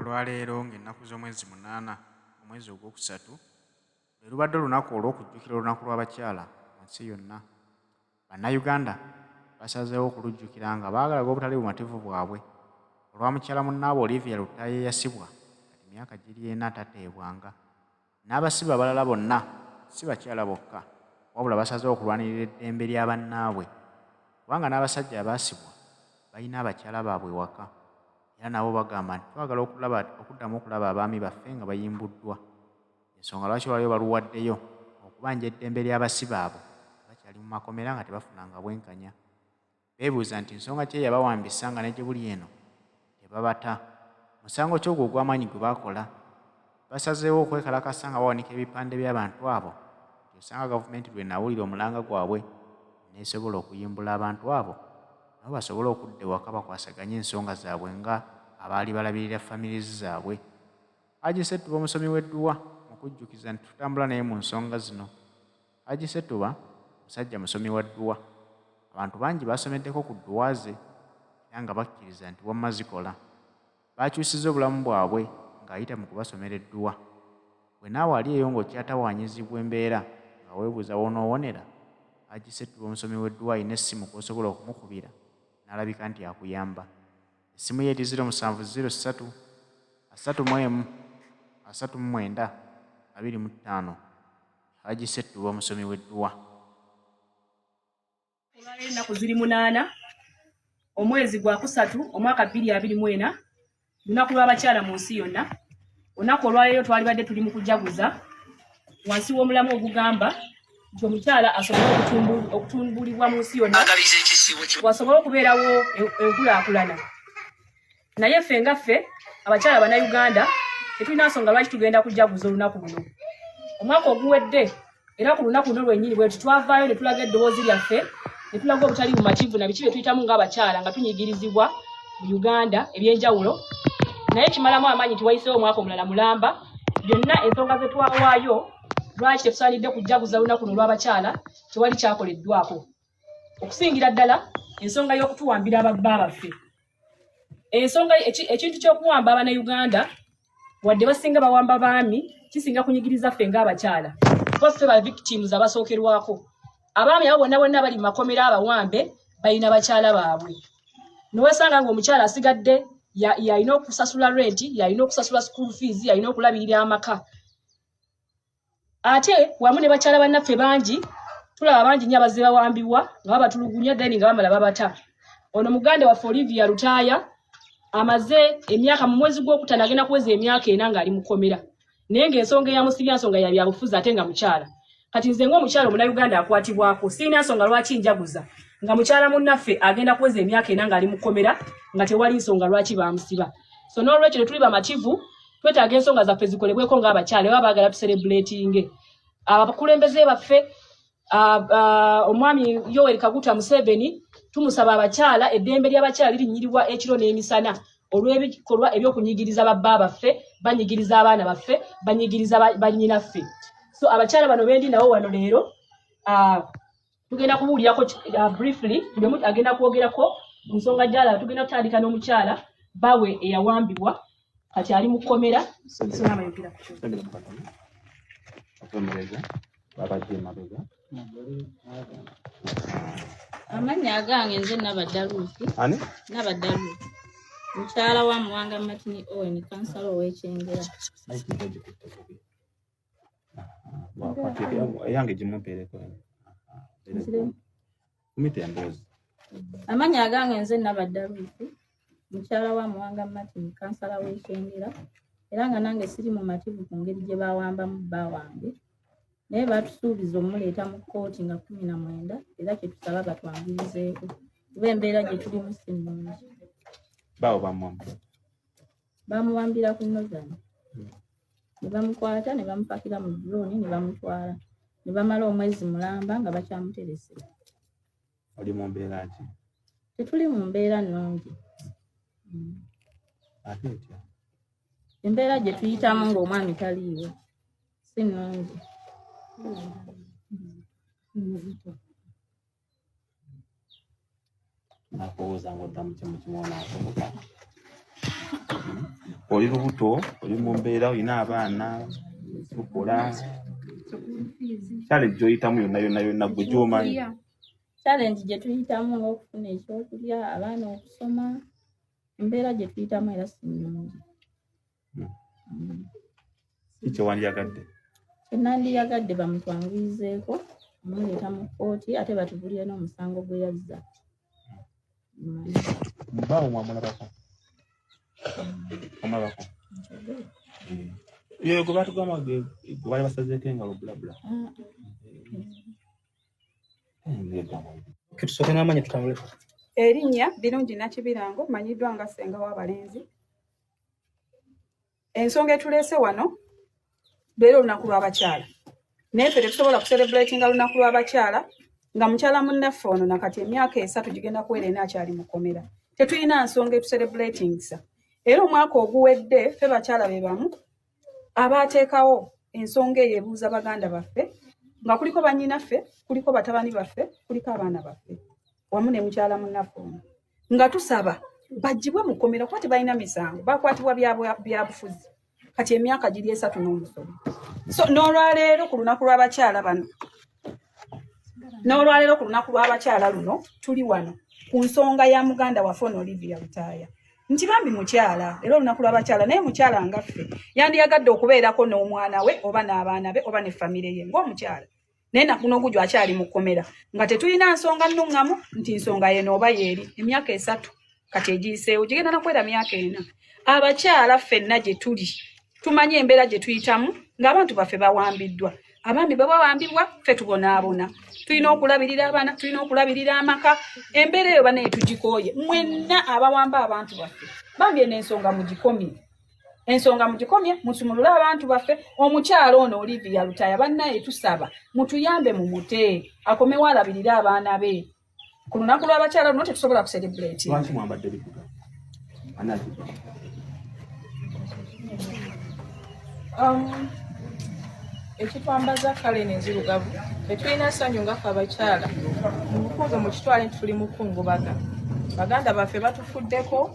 olwaleero ng'ennaku z'omwezi 8 omwezi ogwokusatu lwe lubadde olunaku olw'okujjukira olunaku lw'abakyala mu nsi yonna. Bannayuganda basazeewo okulujjukira nga baagalaga obutali bumativu bwabwe olwa mukyala munnaabwe Olivia Lutaaya eyasibwa kati myaka giri 4 tateebwanga. N'abasibe abalala bonna si bakyala bokka wabula basazeewo okulwanirira eddembe lya bannaabwe kubanga n'abasajja abaasibwa balina abakyala baabwe waka era nabo bagamba nti twagala okuddamu okulaba abaami baffe nga bayimbuddwa. Ensonga lwaki olwaliyo baluwaddeyo okubanja eddembe ly'abasibe abo bakyali mu makomera nga tebafunanga bwenkanya. Beebuuza nti nsonga ki eyabawambisa nga ne gye buli eno tebabata. Musango ki ogwo ogw'amaanyi gwe baakola? Basazeewo okwekalakasa nga bawanika ebipande by'abantu abo nti osanga gavumenti lwe nawulira omulanga gwabwe neesobola okuyimbula abantu abo nabo basobole okudda ewaka bakwasaganye ensonga zaabwe nga abaali balabirira famirizi zaabwe. Haji Setuba omusomi w'edduwa mu kujjukiza nti tutambula naye mu nsonga zino. Haji Setuba musajja musomi wa dduwa. Abantu bangi basomeddeko ku dduwa ze era nga bakkiriza nti wamma zikola. Baakyusizza obulamu bwabwe ng'ayita mu kubasomera edduwa. Bwe naawe ali eyo ng'okyatawaanyizibwa embeera nga weebuuza w'onoowonera, Haji Setuba omusomi w'edduwa alina essimu kw'osobola okumukubira n'alabika nti akuyamba. Essimu ye eti 0703 31 39 25. Haji Setuba omusomi w'edduwa. Ennaku ziri 8 omwezi gwa kusatu omwaka 2024 lunaku lw'abakyala mu nsi yonna. Olunaku olwaleero twalibadde tuli mu kujaguza wansi w'omulamu ogugamba nti omukyala asobole okutumbulibwa mu nsi yonna wasobole okubeerawo enkulaakulana. Naye ffe nga ffe abakyala Bannayuganda tetulina nsonga lwaki tugenda kujaguza olunaku luno. Omwaka oguwedde era ku lunaku luno lwennyini bwe twavaayo ne tulaga eddoboozi lyaffe ne tulaga obutali bumativu na biki bye tuyitamu ng'abakyala nga tunyigirizibwa mu Uganda eby'enjawulo. Naye kimalamu amaanyi nti wayiseewo omwaka omulala mulamba. Byonna ensonga ze twawaayo lwaki tetusaanidde kujaguza lunaku luno lw'abakyala tewali kyakoleddwako. Okusingira ddala ensonga y'okutuwambira ababba baffe. Ensonga ekintu ky'okuwamba Abannayuganda wadde basinga bawamba baami kisinga kunyigiriza ffe ng'abakyala. Kuba ffe ba victims abasookerwako. Abaami abo bonna bali mu makomera abawambe balina bakyala baabwe. Nowesanga ng'omukyala asigadde yalina okusasula rent, yalina okusasula school fees, yalina okulabirira amaka. Ate wamu ne bakyala bannaffe bangi tulaba bangi nnyo abazze bawambibwa nga babatulugunya then nga bamala babata. Ono muganda waffe Olivia Lutaaya amaze emyaka mu mwezi gw'okutano agenda kuweza emyaka 4 ng'ali mu kkomera. Naye ng'ensonga eyamusibya nsonga ya byabufuzi ate nga mukyala. Kati nze ng'omukyala Omunnayuganda akwatibwako sirina nsonga lwaki njaguza nga mukyala munnaffe agenda kuweza emyaka 4 ng'ali mu kkomera nga tewali nsonga lwaki bamusiba. So n'olwekyo tuli bamativu twetaaga ensonga zaffe zikolebweko ng'abakyala era baagala tucelebratinge. Abakulembeze baffe omwami Yoweri Kaguta Museveni tumusaba abakyala eddembe ly'abakyala lirinnyiribwa ekiro n'emisana olw'ebikolwa ebyokunyigiriza babba baffe, banyigiriza abaana baffe, banyigiriza bannyinaffe. So abakyala bano bendi nabo wano leero tugenda kubuulirako briefly buli agenda kwogerako mu nsonga gy'alaba. Tugenda kutandika n'omukyala Baabwe eyawambibwa kati ali mu kkomera. Amannya agange nze Nabaddaluusi. Nabaddaluusi mukyala wa Muwanga Martin Owen kansala ow'Ekyengera. Amannya agange nze Nabaddaluusi mukyala wa Muwanga Martin kansala w'Ekyengera era nga nange siri mu mativu ku ngeri gye bawambamu bba wange. Naye baatusuubiza omuleeta mu kkooti nga 19 era kye tusaba batwangirizeeko kuba embeera gye tulimu si nnungi. Bamuwambira ku Nozani ne bamukwata ne bamupakira mu drone ne bamutwala ne bamala omwezi mulamba nga bakyamuterese. Oli mu mbeera ki? Tetuli mu mbeera nnungi. Ate etya? Embeera gye tuyitamu ng'omwami taliiwo si nnungi. Nakubuuza ng'oddamu kimu kimu onaasoboka. oli lubuto oli mu mbeera olina abaana tukola challenge joyitamu yonna gwe gy'omanyi. Challenge gye tuyitamu ng'okufuna ekyokulya, abaana okusoma, embeera gye tuyitamu era si nnungi. Kiki wandiyagadde? Kye nandiyagadde bamutwanguyizeeko, bamuleeta mu kkooti ate batubulire n'omusango gwe yazza. Mbaawo mwamulabako? Omulabako? Ye gwe batugamba gwe bali basazeeko engalo bulabula. Kitusooke n'amanyi tutambule. Erinnya Birungi Nakibirango manyiddwa nga ssenga w'abalenzi. Ensonga etuleese wano leero olunaku lw'abakyala. Naye ffe tetusobola kucelebratinga lunaku lw'abakyala nga mukyala munnaffe ono nakati emyaka 3 gigenda kuwera ena akyali mu kkomera. Tetulina nsonga etucelebratingisa. Era omwaka oguwedde ffe bakyala be bamu abaateekawo ensonga eyo ebuuza baganda baffe nga kuliko bannyinaffe, kuliko batabani baffe, kuliko abaana baffe wamu ne mukyala munnaffe ono nga tusaba bajjibwe mu kkomera kuba tebalina misango, bakwatibwa byabufuzi kati emyaka giri 3 n'omusomo. So n'olwaleero ku lunaku lw'abakyala bano n'olwaleero ku lunaku lw'abakyala luno tuli wano ku nsonga ya muganda waffe ono Olivia Lutaaya nti bambi mukyala era olunaku lw'abakyala naye mukyala nga ffe yandiyagadde okubeerako n'omwana we oba n'abaana be oba ne famire ye ng'omukyala naye nakuno gujwa akyali mu kkomera nga tetulina nsonga nnuŋŋamu nti nsonga yeno oba yeeri emyaka 3 kati egiyiseewo gigenda nakwera myaka 4. Abakyala ffenna gye tuli tumanyi embeera gye tuyitamu ng'abantu baffe bawambiddwa, abaami bawambibwa ffe tubonaabona, tulina okulabirira abaana, tulina okulabirira amaka, embeera eyo banaye tugikooye mwenna abawamba abantu baffe bambye n'ensonga mugikomye. Ensonga mugikomye musumulule abantu baffe. Omukyala ono Olivia Lutaaya bannaye tusaba mutuyambe mu mute akomewo alabirira abaana be. Ku lunaku lw'abakyala luno tetusobola kucelebrate. Lwaki mwambadde bivuga? Ekitwambaza kale n'enzirugavu tetulina ssanyu nga ffe abakyala mu bukungu mu kitwale nti tuli mukungubaga. Baganda baffe batufuddeko,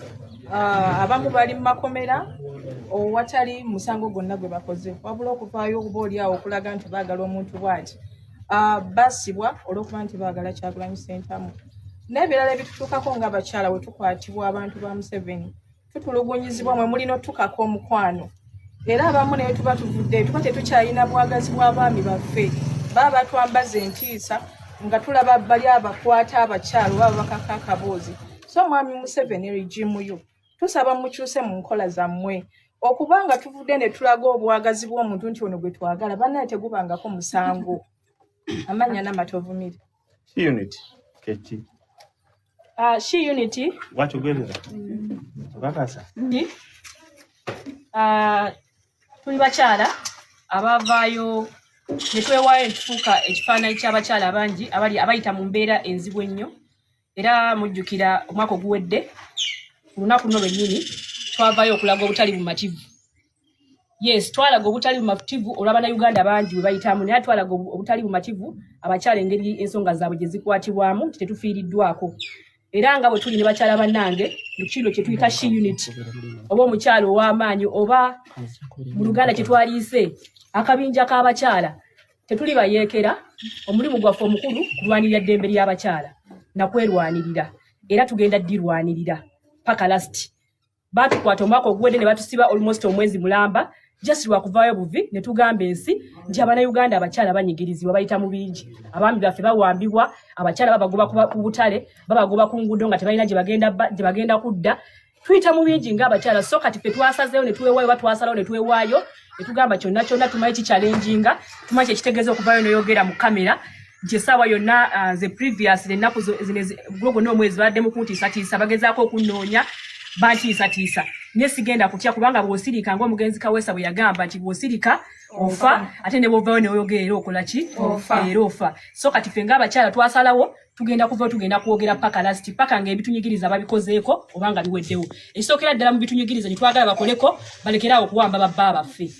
abamu bali mu makomera owatali musango gwonna gwe bakoze wabula okuvaayo okuba oliawo okulaga nti baagala omuntu bw'ati basibwa olw'okuba nti baagala Kyagulanyi Ssentamu. N'ebirala ebitutuukako ng'abakyala we tukwatibwa abantu ba Museveni tutulugunyizibwa mwe mulina otukako omukwano era abamu naye tuba tuvudde tuba tetukyalina bwagazi bw'abaami baffe baba batwambaza entiisa nga tulaba bali abakwata abakyala oba bakaka akaboozi. So mwami Museveni regimu yo tusaba mukyuse mu nkola zammwe okubanga tuvudde ne tulaga obwagazi bw'omuntu nti ono gwe twagala bannaye tegubangako musango. Amanya n'amatuvumire. She unity. Keki. She unity. Wacho gwebera. Okakasa. Tuli bakyala abavaayo ne twewaayo tufuuka ekifaananyi ky'abakyala abangi abayita mu mbeera enzibu ennyo. Era mujjukira omwaka oguwedde ku lunaku luno lwennyini twavaayo okulaga obutali bumativu. Yes, twalaga obutali bumativu olw'Abannayuganda bangi bwe bayitamu naye twalaga obutali bumativu abakyala engeri ensonga zaabwe gye zikwatibwamu nti tetufiiriddwako. Era nga bwe tuli ne bakyala bannange mu kino kye tuyita She Unity oba omukyala ow'amaanyi oba mu Luganda kye twaliise akabinja k'abakyala tetuli bayeekera. Omulimu gwaffe omukulu kulwanirira ddembe ly'abakyala nakwerwanirira era tugenda ddirwanirira paka last. Batukwata omwaka oguwedde ne batusiba almost omwezi mulamba just lwakuvaayo buvi ne tugamba ensi nti Abannayuganda abakyala banyigirizibwa bayita mu bingi. Abaami baffe bawambibwa, abakyala babagoba ku butale, babagoba ku nguudo nga tebalina gye bagenda kudda. Tuyita mu bingi ng'abakyala so kati ffe twasazeewo ne tuweewaayo oba twasalawo ne tuweewaayo ne tugamba kyonna tumanyi kichallenginga, tumanyi kyekitegeeza okuvaayo n'oyogera mu kamera nti essaawa yonna ze previous ennaku gulo n'omwezi baddemu kuntiisatiisa bagezaako okunnoonya bantiisatiisa. Naye sigenda kutya kubanga bw'osirika ng'omugenzi Kaweesa bwe yagamba nti bw'osirika ofa ate ne bw'ovaayo n'oyogera era okola ki? Era ofa. So kati ffe ng'abakyala twasalawo tugenda kuvaayo tugenda kwogera paka last paka ng'ebitunyigiriza babikozeeko obanga biweddewo. Ekisookera ddala mu bitunyigiriza ne twagala bakoleko balekeraawo okuwamba babba baffe.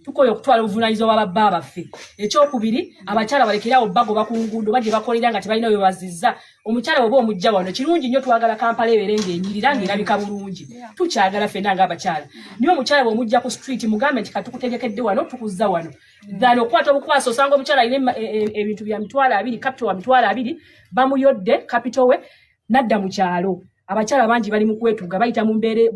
tukoyo okutwala obuvunaanyizibwa bwa babba baffe. Ekyokubiri, abakyala balekerawo bagoba ku nguudo baje bakolera nga tebalina we bazizza. Omukyala oba omujja wano kirungi nnyo twagala Kampala ebeere ng'enyirira ng'erabika bulungi. Tukyagala ffenna ng'abakyala. Niyo omukyala bw'omujja ku street mugambe nti katukutegekedde wano tukuzza wano. Dhano okwata obukwaso osanga omukyala alina ebintu bya mitwalo 2 capital wa mitwalo 2 bamuyodde capital we nadda mu kyalo. Abakyala bangi bali mu kwetuga bayita mu mbeere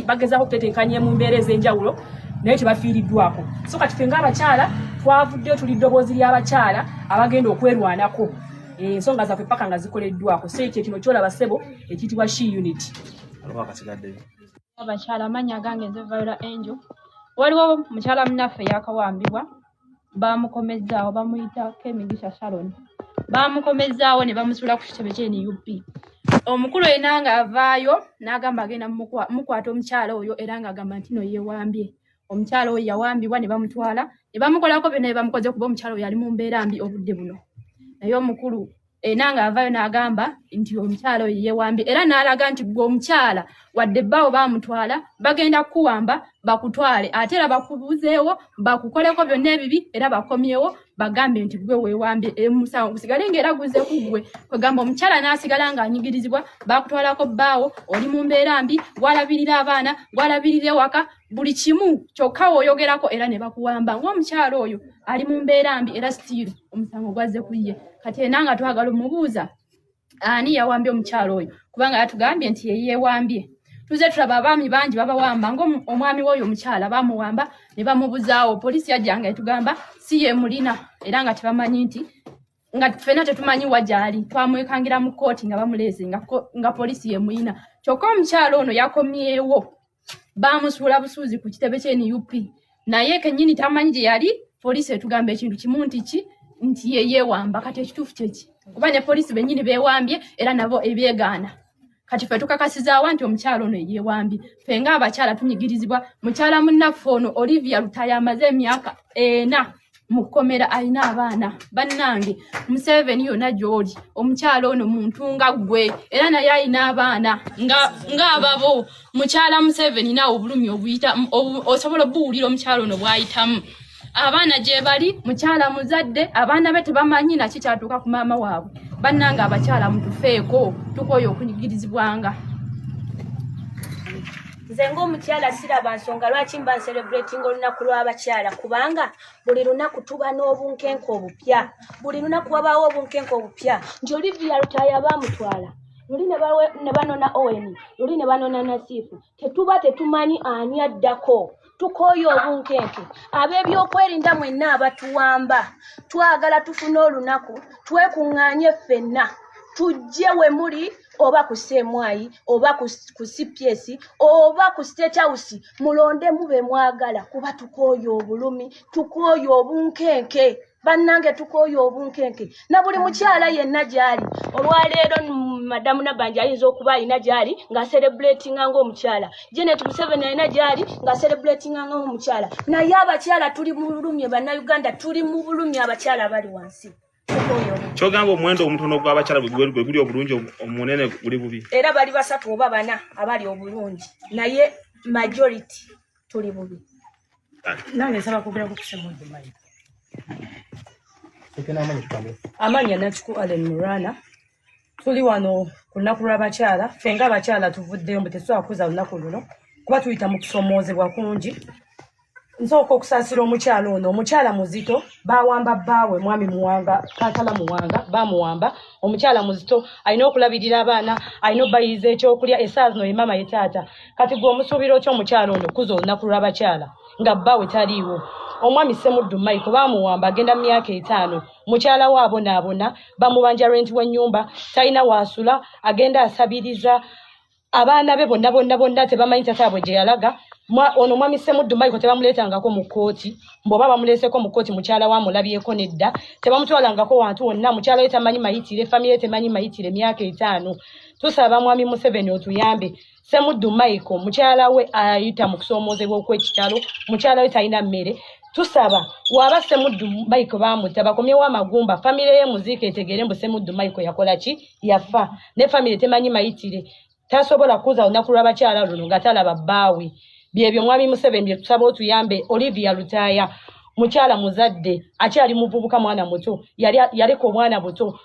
bagezaako okutetenkanya mu mbeere ez'enjawulo naye tebafiiriddwako. So kati ffe ng'abakyala twavuddeyo tuli ddoboozi ly'abakyala abagenda okwerwanako ensonga zaffe paka nga zikoleddwako. So ekyo kino kyolaba ssebo ekiyitibwa She Unit. Abakyala amannya gange nze Viola Angel. Waliwo mukyala munnaffe yakawambibwa bamukomezzaawo bamuyita Kemigisha Sharon. Bamukomezzaawo ne bamusuula ku kitebe ky'NUP. Omukulu ena nga avaayo n'agamba agenda mukwata omukyala oyo era ng'agamba nti no yeewambye. Omukyala oyo yawambibwa ne bamutwala ne bamukolako byonna bye bamukoze kuba omukyala oyo ali mu mbeera mbi obudde buno. Naye omukulu ena nga avaayo n'agamba nti omukyala oyo yeewambye era n'alaga nti gwe omukyala wadde bbaawo baamutwala bagenda kukuwamba bakutwale ate era bakubuzeewo bakukoleko byonna ebibi era bakomyewo bagambe nti gwe weewambye emusango gusigale ng'era guze ku gwe. Kwegamba omukyala n'asigala ng'anyigirizibwa bakutwalako bbaawo oli mu mbeera mbi gwalabirira abaana gwalabirira ewaka buli kimu kyokka w'oyogerako era ne bakuwamba ng'omukyala oyo ali mu mbeera mbi era sitiiru omusango gwazze ku ye. Kati ena nga twagala omubuuza ani yawambye omukyala oyo kubanga yatugambye nti ye yeewambye. Tuze tulaba abaami bangi babawamba ng'omwami w'oyo omukyala bamuwamba ne bamubuzaawo. Poliisi yajja nga etugamba si ye mulina era nga tebamanyi nti nga ffenna tetumanyi wagyali twamwekangira mu kkooti nga bamuleeze nga poliisi ye mulina. Kyokka omukyala ono yakomyewo bamusuula busuuzi ku kitebe ky'NUP naye kennyini tamanyi gye yali. Poliisi etugamba ekintu kimu nti ye yeewamba. Kati ekituufu kyeki kuba ne poliisi bennyini beewambye era nabo ebyegaana. Kati ffe tukakasizaawa nti omukyala ono yeewambye. Ffe ng'abakyala tunyigirizibwa. Mukyala munnaffe ono Olivia Lutaya amaze emyaka 4 mu kkomera alina abaana. Bannange Museveni yonna gy'oli omukyala ono muntu nga ggwe era naye alina abaana ng'ababo. Mukyala Museveni naawe obulumi obuyita osobola obuwulira omukyala ono bw'ayitamu. Abaana gye bali mukyala muzadde abaana be tebamanyi naki kyatuuka ku maama waabwe. Bannange abakyala mutufeeko tukoyo okunyigirizibwanga. Nze ng'omukyala siraba nsonga lwaki mba celebrating olunaku lw'abakyala kubanga buli lunaku tuba n'obunkenke obupya. Buli lunaku wabaawo obunkenke obupya. Nti Olivia Lutaya baamutwala luli ne banona Owen luli ne banona Nasifu tetuba tetumanyi ani addako. Tukoyo obunkenke ab'ebyokwerinda mwenna abatuwamba twagala tufune olunaku twekuŋŋaanye ffenna tujje we muli oba ku Semwayi oba ku CPS oba ku State House mulonde mube mwagala kuba tukoyo obulumi tukoyo obunkenke. Bannange tukoyo obunkenke na buli mukyala yenna gyali. Olwaleero madamu Nabanja ayinza okuba alina gyali nga celebratinga ng'omukyala. Janet Museveni alina gyali nga celebratinga ng'omukyala. Naye abakyala tuli mu bulumi bannayuganda tuli mu bulumi abakyala bali wansi. Kyogamba omuwendo omutono gw'abakyala bwe guli obulungi omunene guli bubi. Era bali 3 oba 4 abali obulungi naye majority tuli bubi. Nange nsaba kwogera ku Kusemudde Mike. Amanya Nachuku Allen Murana. Tuli wano ku lunaku lw'abakyala. Ffe ng'abakyala tuvuddeyo mbu tetusobola kuza lunaku luno kuba tuyita mu kusomoozebwa kungi. Nsooka okusaasira omukyala ono omukyala muzito baawamba bbaawe mwami Muwanga Kansala Muwanga bamuwamba. Omukyala muzito alina okulabirira abaana alina obbayiriza ekyokulya essaawa zino ye maama ye taata. Kati gwe omusuubiro ky'omukyala ono kuza olunaku lw'abakyala nga bbaawe taliiwo. Omwami Ssemuddu Michael bamuwamba agenda mu myaka 5. Mukyala we abonaabona bamubanja renti w'ennyumba talina waasula agenda asabiriza abaana be bonna tebamanyi tataabwe gye yalaga. Ono mwami Ssemuddu Michael tebamuleetangako mu kkooti bw'oba bamuleeseko mu kkooti mukyala we amulabyeko nedda tebamutwalangako wantu wonna. Mukyala we tamanyi mayitire famire temanyi mayitire emyaka 5. Tusaba mwami Museveni otuyambe. Ssemuddu Michael mukyala we ayita mu kusoomoozebwa okw'ekitalo mukyala we talina mmere. Tusaba waba Ssemuddu Michael bamutta bakomyewo amagumba famire ye muziika etegere mbu Ssemuddu Michael yakola ki yafa ne famire temanyi mayitire tasobola kuza olunaku lw'abakyala luno nga talaba bbaawe. byebyo mwami Museveni bye tusaba otuyambe. Olivia Lutaya mukyala muzadde akyali muvubuka mwana muto yaleka omwana buto